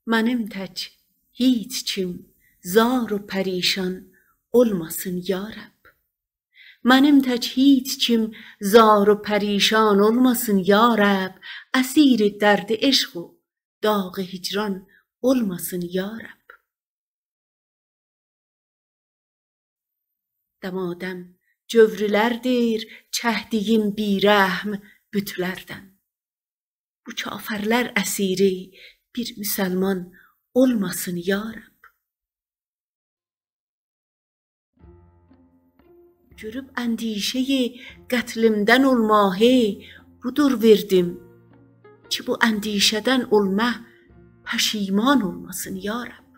Mənim tək heç kim zar و پریشان olmasın ya Rəbb. Mənim tək heç kim zar و پریشان olmasın ya Rəbb. Əsir dərd eşq و dağ hicran olmasın ya Rəbb. Dəmadəm cövrülərdir çəkdiyim birəhm bütlərdən. Bu kafirlər əsiri bir müsəlman olmasın ya Rəbb. Görüb əndişəyi qətlimdən olmahı budur verdim ki bu əndişədən olma pəşiman olmasın ya Rəbb.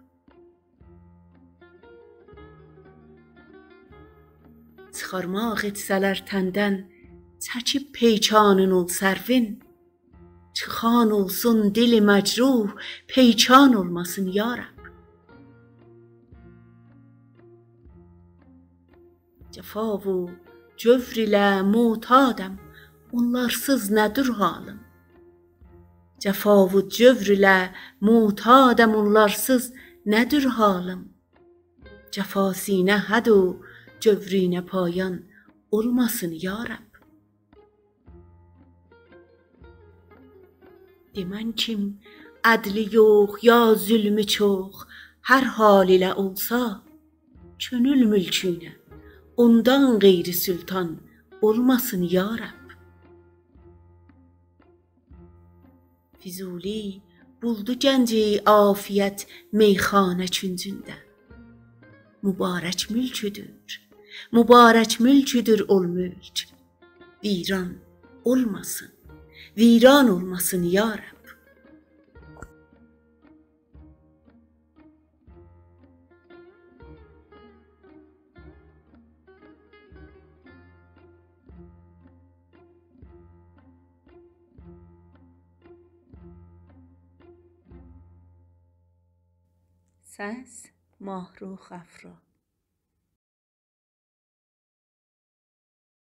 Çıxarmaq etsələr təndən çəkib peyçanın ol sərvin. Çıxan olsun dili məcruh peyçan olmasın ya Rəbb. Cəfa و cövr ilə mutadam onlarsız nədir halım. Cəfa و cövr ilə mutadam onlarsız nədir halım. Cəfasinə həd و cövrinə payan olmasın ya Rəbb. Demən kim ədli yox ya zülmü çox hər hal ilə olsa könül mülkünə ondan qeyri sultan olmasın ya Rəbb. Füzuli buldu gənci afiyət meyxanə küncündə. Mübarək mülküdür, mübarək mülküdür ol mülk. Viran olmasın, viran olmasın ya Rəbb. Səs Mahrux Əfra.